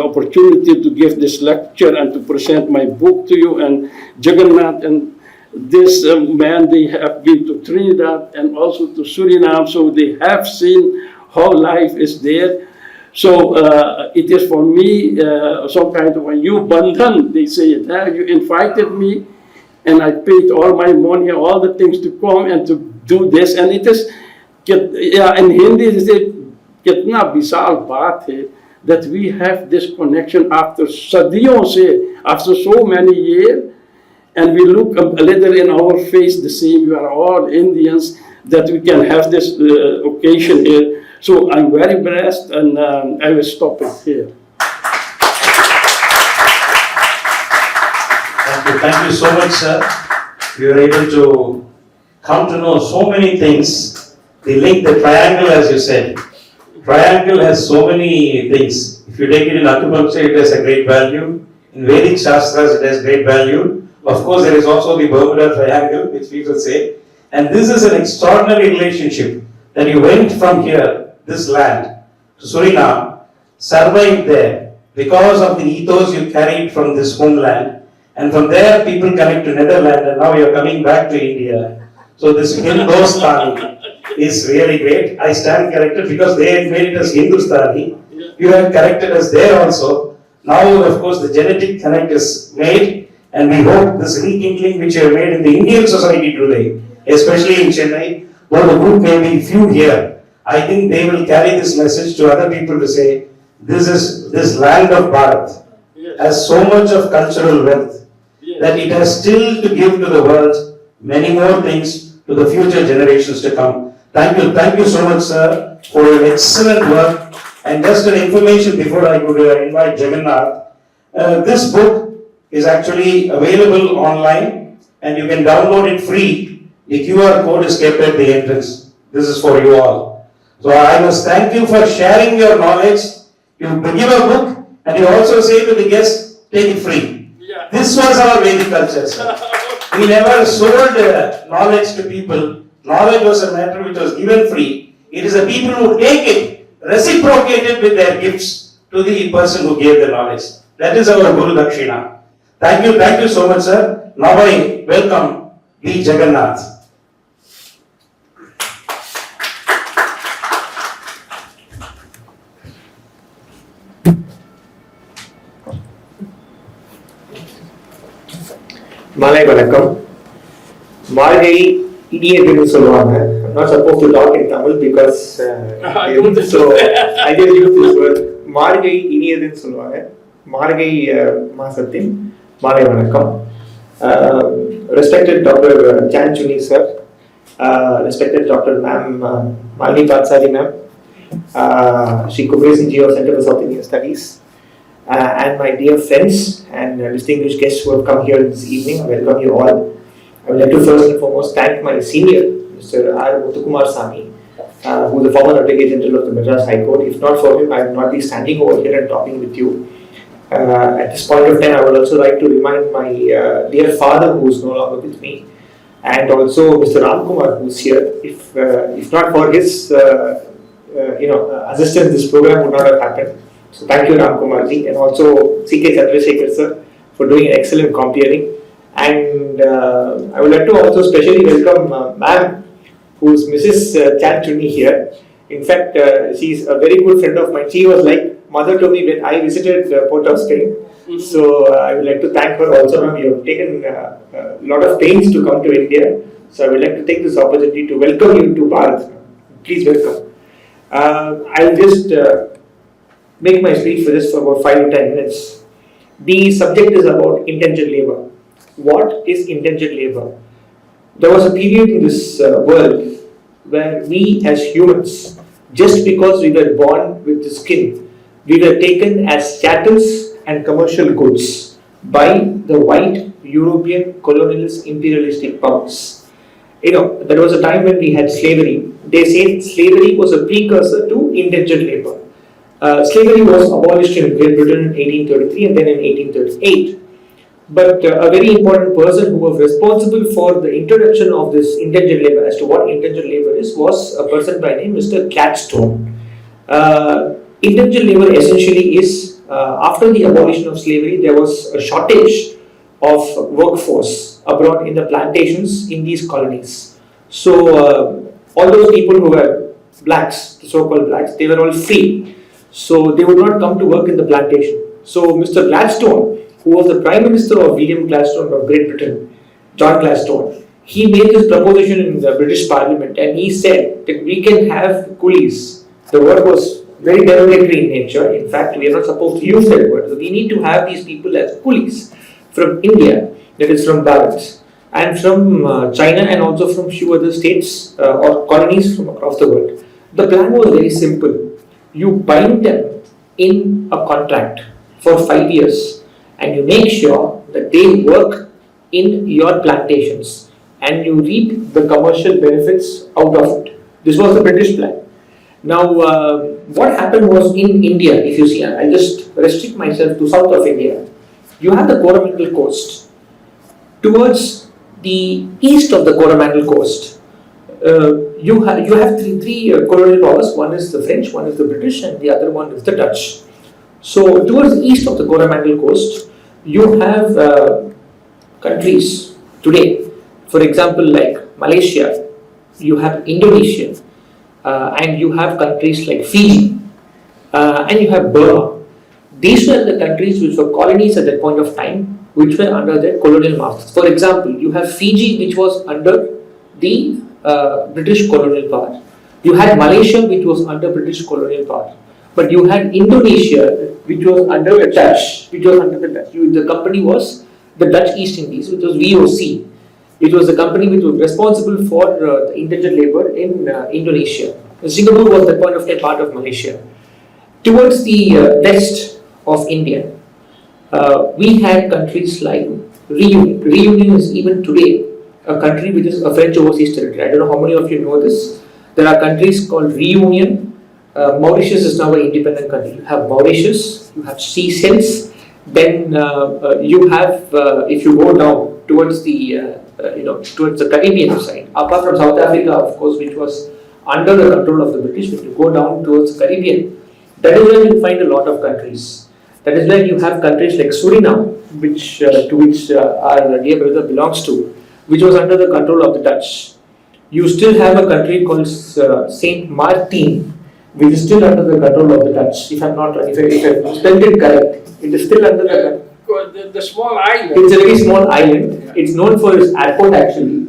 opportunity to give this lecture and to present my book to you. And Jagannath and this man, they have been to Trinidad and also to Suriname, so they have seen how life is there. So it is for me some kind of a new bandhan, they say it. You invited me and I paid all my money, all the things to come and to do this. And it is, in Hindi they say, कितना विशाल बात है that we have this connection after sadiyon se, after so many years, and we look a little in our face the same. We are all Indians, that we can have this occasion here. So I'm very blessed, and I will stop it here. Thank you so much, sir. We were able to come to know so many things. The link, the triangle, as you said. Triangle has so many things. If you take it in acupuncture, it has a great value. In Vedic Shastras, it has great value. Of course, there is also the Bermuda Triangle, which people say. And this is an extraordinary relationship that you went from here, this land, to Suriname, survived there because of the ethos you carried from this homeland. And from there, people connect to Netherlands, and now you're coming back to India. So this Hindustani is really great. I stand corrected because they had made it as Hindustani. You have corrected us there also. Now, of course, the genetic connect is made, and we hope this rekindling which you have made in the Indian society today, especially in Chennai, though the group may be few here, I think they will carry this message to other people to say, this land of Bharat has so much of cultural wealth that it has still to give to the world many more things to the future generations to come. Thank you so much, sir, for your excellent work. And just an information before I could invite Jagannath, this book is actually available online and you can download it free. The QR code is kept at the entrance. This is for you all. So I must thank you for sharing your knowledge. You give a book and you also say to the guests, take it free. Yeah. This was our Vedic culture, sir. We never sold knowledge to people. Knowledge was a matter which was given free. It is the people who take it, reciprocate it with their gifts to the person who gave the knowledge. That is our Guru Dakshina. Thank you so much, sir. Now I welcome B. Jagannath. மாலை வணக்கம். மார்கழி இனியதுன்னு சொல்லுவாங்க. I'm not supposed to talk in Tamil because so I just use this word. மார்கழி இனியதுன்னு சொல்லுவாங்க. மார்கழி மாசத்தின் மாலை வணக்கம். Respected Dr. Chan Chuni sir, respected Dr. Ma'am Malini Patsari ma'am, Shri Kubesan Ji of Center for South Indian Studies, and my dear friends and distinguished guests who have come here this evening, I welcome you all. I would like to first and foremost thank my senior, Mr. R. Muthukumar Sami, who is the former Advocate General of the Madras High Court. If not for him, I would not be standing over here and talking with you. At this point of time, I would also like to remind my dear father, who is no longer with me, and also Mr. Ramkumar, who is here. If not for his assistance, this program would not have happened. So thank you, Ramkumar ji, and also C.K. Chandrasekhar sir for doing an excellent comp-hearing. And I would like to also specially welcome ma'am, who is Mrs. Chan Chuni here. In fact, she is a very good friend of mine. She was like mother to me when I visited Port of Spain. So I would like to thank her also. Ma'am, you have taken a lot of pains to come to India. So I would like to take this opportunity to welcome you to Bharat. Please welcome. I will just make my speech for this for about 5 to 10 minutes. The subject is about indentured labor. What is indentured labor? There was a period in this world where we as humans, just because we were born with the skin, we were taken as chattels and commercial goods by the white European colonialist imperialistic powers. There was a time when we had slavery. They say slavery was a precursor to indentured labor. Slavery was abolished in Great Britain in 1833 and then in 1838. But a very important person who was responsible for the introduction of this indentured labor, as to what indentured labor is, was a person by name Mr. Gladstone. Indentured labor essentially is, after the abolition of slavery, there was a shortage of workforce abroad in the plantations in these colonies. So all those people who were blacks, the so-called blacks, they were all free. So they would not come to work in the plantation. So Mr. Gladstone, who was the Prime Minister of William Gladstone of Great Britain, John Gladstone, he made this proposition in the British Parliament, and he said that we can have coolies. The word was very derogatory in nature. In fact, we are not supposed to use that word. So we need to have these people as coolies from India, that is from Bharat, and from China, and also from few other states or colonies from across the world. The plan was very simple. You bind them in a contract for 5 years, and you make sure that they work in your plantations, and you reap the commercial benefits out of it. This was the British plan. Now, what happened was in India, if you see, I just restrict myself to south of India. You have the Coromandel coast. Towards the east of the Coromandel coast, you have three colonial powers. One is the French, one is the British, and the other one is the Dutch. So, towards the east of the Coromandel coast, you have countries today. For example, like Malaysia, you have Indonesia, and you have countries like Fiji, and you have Burma. These were the countries which were colonies at that point of time, which were under their colonial masters. For example, you have Fiji, which was under the British colonial power. You had Malaysia, which was under British colonial power. But you had Indonesia, which was under the Dutch. The company was the Dutch East Indies, which was VOC. It was the company which was responsible for the indentured labor in Indonesia. Singapore was at that point of time part of Malaysia. Towards the west of India, we had countries like Reunion. Reunion is even today a country which is a French overseas territory. I don't know how many of you know this. There are countries called Reunion. Mauritius is now an independent country. You have Mauritius, you have Seychelles, then you have, if you go down towards the towards the Caribbean side, apart from South Africa, of course, which was under the control of the British. When you go down towards the Caribbean, that is where you find a lot of countries. That is where you have countries like Suriname, which to which our dear brother belongs to, which was under the control of the Dutch. You still have a country called Saint Martin, which is still under the control of the Dutch. If I'm not wrong, if I spelled it correct, it is still under The small island. It's a very small island. Yeah. It's known for its airport actually,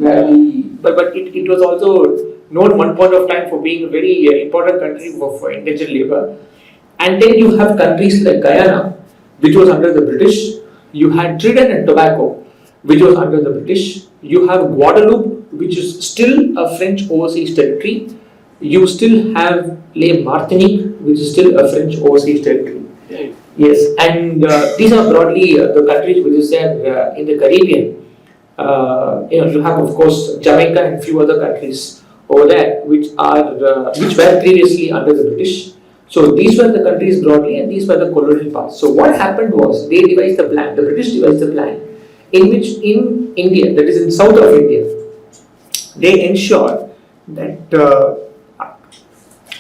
but it was also known one point of time for being a very important country for indentured labor. And then you have countries like Guyana, which was under the British. You had Trinidad and Tobago, which was under the British. You have Guadeloupe, which is still a French overseas territory. You still have Les Martinique, which is still a French overseas territory. Yeah. Yes, and these are broadly the countries which is there in the Caribbean. You have of course Jamaica and few other countries over there which were previously under the British. So these were the countries broadly, and these were the colonial powers. So what happened was they devised the plan. The British devised the plan in which in India, that is in south of India, they ensured that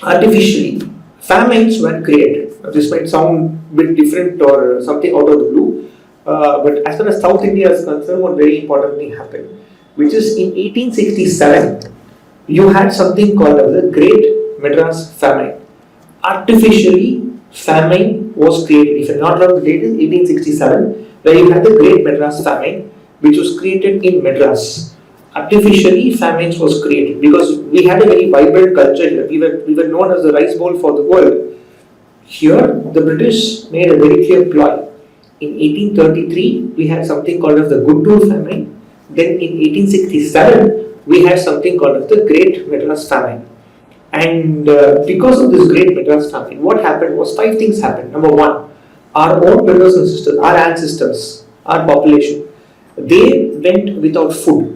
artificially famines were created. This might sound a bit different or something out of the blue, but as far as South India is concerned, one very important thing happened, which is in 1867, you had something called the Great Madras Famine. Artificially, famine was created. If I'm not wrong, the date is 1867, where you had the Great Madras Famine, which was created in Madras. Artificially, famine was created because we had a very vibrant culture here. We were known as the rice bowl for the world. Here, the British made a very clear ploy. In 1833, we had something called as the Guntur famine. Then in 1867, we had something called as the Great Madras Famine. And because of this Great Madras Famine, what happened was 5 things happened. Number 1, our own brothers and sisters, our ancestors, our population, they went without food.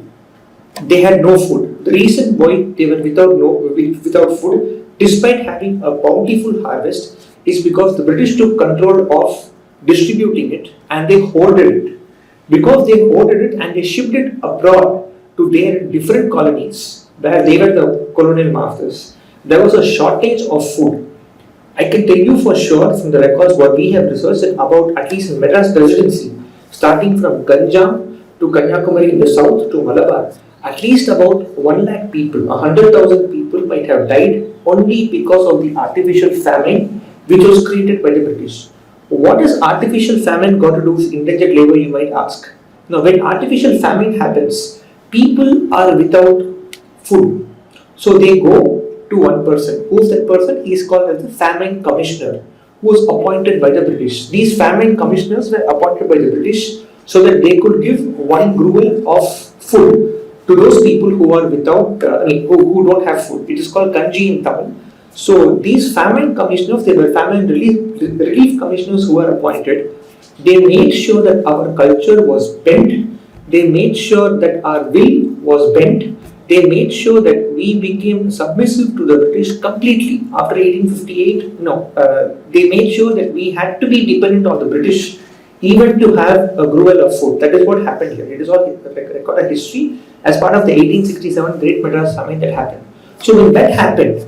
They had no food. The reason why they were without food, despite having a bountiful harvest, is because the British took control of distributing it and they hoarded it. Because they hoarded it and they shipped it abroad to their different colonies where they were the colonial masters, there was a shortage of food. I can tell you for sure from the records what we have researched about, at least in Madras Presidency, starting from Ganjam to Kanyakumari in the south to Malabar, at least about 1 lakh people, 100,000 people might have died only because of the artificial famine which was created by the British. What does artificial famine got to do with indentured labor, you might ask? Now, when artificial famine happens, people are without food. So they go to one person. Who's that person? He is called as the famine commissioner, who was appointed by the British. These famine commissioners were appointed by the British so that they could give one gruel of food to those people who are without, who don't have food. It is called kanji in Tamil. So these famine commissioners, they were famine relief commissioners who were appointed. They made sure that our culture was bent. They made sure that our will was bent. They made sure that we became submissive to the British completely after 1858. No, they made sure that we had to be dependent on the British even to have a gruel of food. That is what happened here. It is all recorded history as part of the 1867 Great Madras Famine that happened. So when that happened,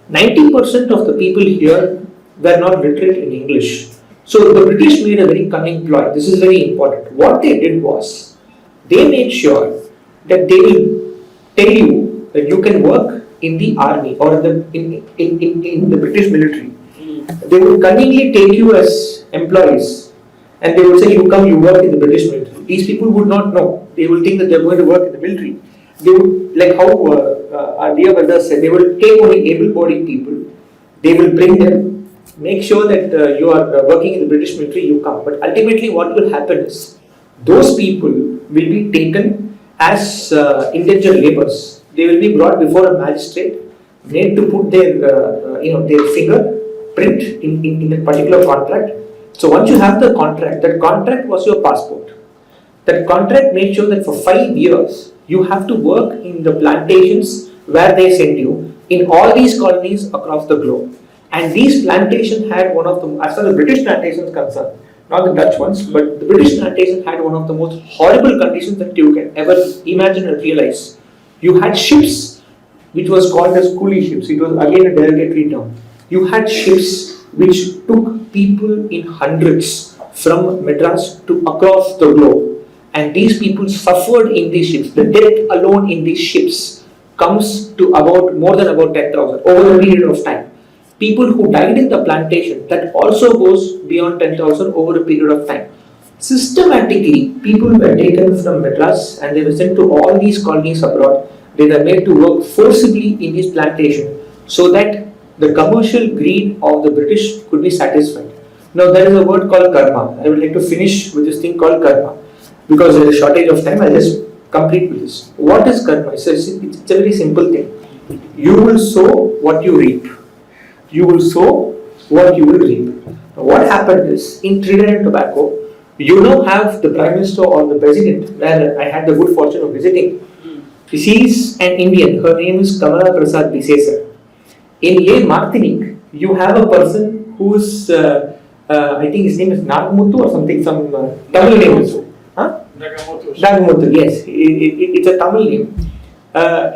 90% of the people here were not literate in English. So the British made a very cunning ploy. This is very important. What they did was, they made sure that they will tell you that you can work in the army or in the British military. They would cunningly take you as employees and they would say, you come, you work in the British military. These people would not know. They will think that they are going to work in the military. They would, like how our dear brother said, they will take only able-bodied people. They will bring them, make sure that you are working in the British military, you come. But ultimately what will happen is, those people will be taken as indentured laborers. They will be brought before a magistrate, made to put their their fingerprint in a particular contract. So once you have the contract, that contract was your passport. That contract made sure that for 5 years you have to work in the plantations where they send you in all these colonies across the globe. And these plantations had one of the, as far as the British plantations concerned, not the Dutch ones, but the British plantation had one of the most horrible conditions that you can ever imagine and realize. You had ships which was called as coolie ships. It was again a derogatory term. You had ships which took people in hundreds from Madras to across the globe. And these people suffered in these ships. The death alone in these ships comes to about more than about 10,000 over a period of time. People who died in the plantation, that also goes beyond 10,000 over a period of time. Systematically, people were taken from Madras and they were sent to all these colonies abroad. They were made to work forcibly in this plantation so that the commercial greed of the British could be satisfied. Now there is a word called karma. I would like to finish with this thing called karma. Because there is a shortage of time, I'll just complete with this. What is karma? It's a very simple thing. You will sow what you reap. You will sow what you will reap. Now, what happened is, in Trinidad and Tobago, you now have the Prime Minister or the President, where I had the good fortune of visiting. She is an Indian. Her name is Kamala Prasad Bisesar. In Le Martinique, you have a person who is, I think his name is Nagamutu or something, some Tamil name also. Huh? Nagamutu, yes. It's a Tamil name.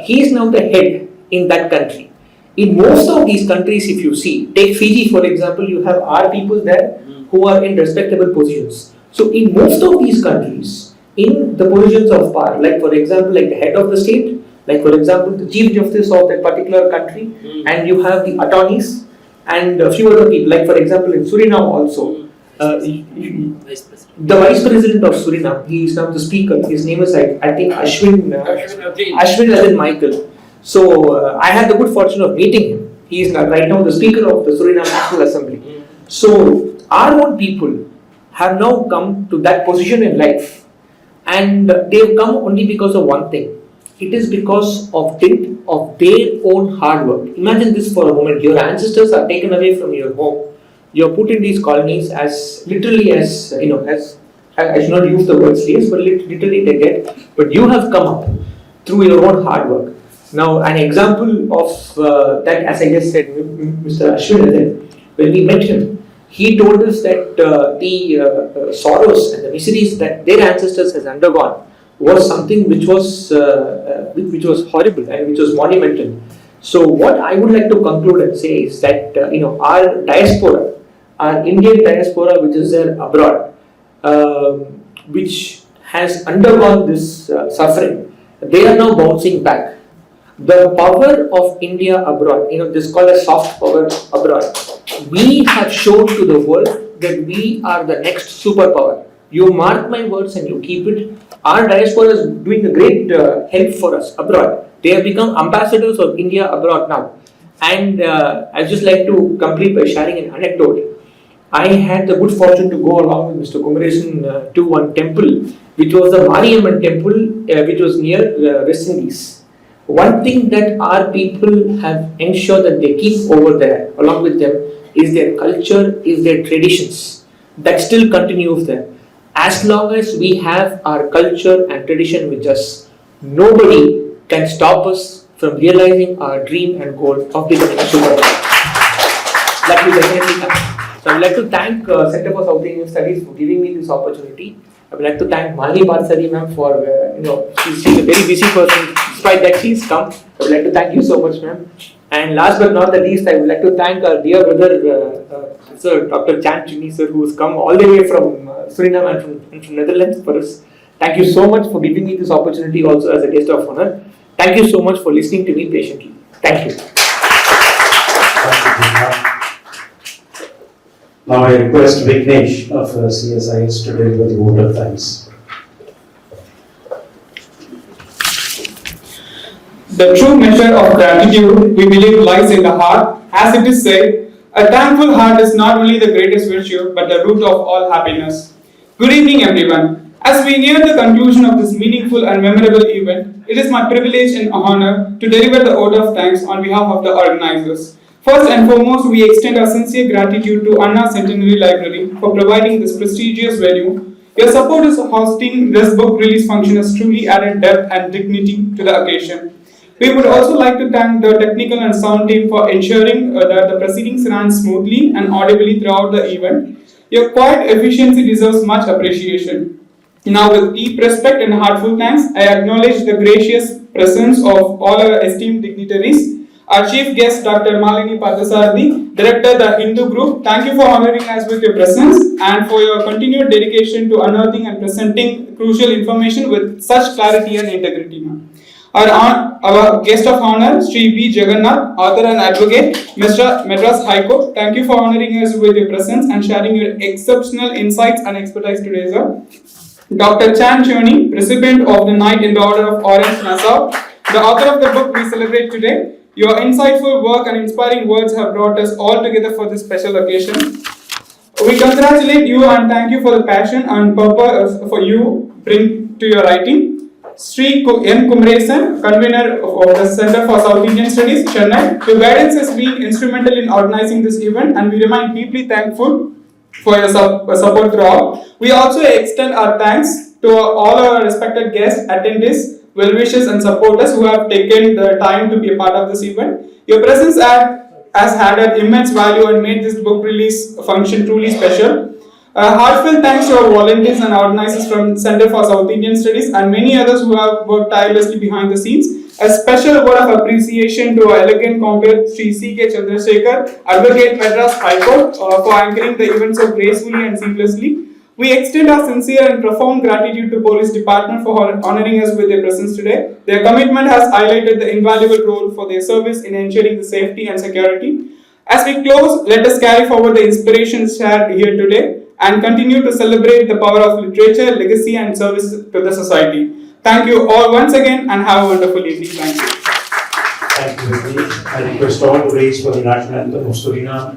He is now the head in that country. In most of these countries, if you see, take Fiji for example, you have our people there who are in respectable positions. So in most of these countries, in the positions of power, like for example, like the head of the state, like for example, the chief justice of that particular country, and you have the attorneys and a few other people, like for example in Suriname also, the vice president of Suriname, he is now the speaker, his name is I think Ashwin Michael. So I had the good fortune of meeting him. He is right now the speaker of the Suriname National Assembly. So our own people have now come to that position in life, and they have come only because of one thing. It is because of their own hard work. Imagine this for a moment. Your ancestors are taken away from your home. You are put in these colonies as literally as I should not use the word slaves, but literally they get. But you have come up through your own hard work. Now, an example of that, as I just said, Mr. Ashwin, when we met him, he told us that the sorrows and the miseries that their ancestors has undergone was something which was horrible and which was monumental. So, what I would like to conclude and say is that our diaspora, our Indian diaspora, which is there abroad, which has undergone this suffering, they are now bouncing back. the power of India abroad, this is called a soft power abroad. We have shown to the world that we are the next superpower. You mark my words and you keep it. Our diaspora is doing a great help for us abroad. They have become ambassadors of India abroad now. And I'd just like to complete by sharing an anecdote. I had the good fortune to go along with Mr. Kumaresan to one temple, which was the Mariamman temple, which was near West Indies. One thing that our people have ensured that they keep over there, along with them, is their culture, is their traditions. That still continues there. As long as we have our culture and tradition with us, nobody can stop us from realizing our dream and goal of becoming a superpower. That will definitely happen. So I would like to thank Center for South Indian Studies for giving me this opportunity. I would like to thank Malini Badsari ma'am for, she's a very busy person. Despite that, she's come. I would like to thank you so much, ma'am. And last but not the least, I would like to thank our dear brother, Sir Dr. Chan Chini, sir, who has come all the way from Suriname and from Netherlands for us. Thank you so much for giving me this opportunity also as a guest of honor. Thank you so much for listening to me patiently. Thank you. Now I request Vignesh of CSIS to deliver the vote of thanks. The true measure of gratitude, we believe, lies in the heart. As it is said, a thankful heart is not only the greatest virtue, but the root of all happiness. Good evening, everyone. As we near the conclusion of this meaningful and memorable event, it is my privilege and honor to deliver the vote of thanks on behalf of the organizers. First and foremost, we extend our sincere gratitude to Anna Centenary Library for providing this prestigious venue. Your support in hosting this book release function has truly added depth and dignity to the occasion. We would also like to thank the technical and sound team for ensuring that the proceedings ran smoothly and audibly throughout the event. Your quiet efficiency deserves much appreciation. Now, with deep respect and heartfelt thanks, I acknowledge the gracious presence of all our esteemed dignitaries. Our chief guest, Dr. Malini Parthasarathy, Director, the Hindu Group, thank you for honoring us with your presence and for your continued dedication to unearthing and presenting crucial information with such clarity and integrity. Our guest of honor, Sri B. Jagannath, author and advocate, Mr. Madras High Court, thank you for honoring us with your presence and sharing your exceptional insights and expertise today, sir. Dr. Chan Choni, recipient of the Knight in the Order of Orange Nassau, the author of the book we celebrate today. Your insightful work and inspiring words have brought us all together for this special occasion. We congratulate you and thank you for the passion and purpose for you bring to your writing. Sri N. Kumaresan, convener of the Center for South Indian Studies, Chennai. Your guidance has been instrumental in organizing this event and we remain deeply thankful for your support throughout. We also extend our thanks to all our respected guests, attendees, well-wishers and supporters who have taken the time to be a part of this event. Your presence has had an immense value and made this book release function truly special. Heartfelt thanks to our volunteers and organizers from Center for South Indian Studies and many others who have worked tirelessly behind the scenes. A special word of appreciation to our elegant comrade Sri C.K. Chandrasekhar, Advocate Madras High Court, for anchoring the event so gracefully and seamlessly. We extend our sincere and profound gratitude to Police Department for honoring us with their presence today. Their commitment has highlighted the invaluable role for their service in ensuring the safety and security. As we close, let us carry forward the inspirations shared here today and continue to celebrate the power of literature, legacy and service to the society. Thank you all once again and have a wonderful evening. Thank you. Thank you, Vignesh. I request all to raise for the national anthem of Suriname.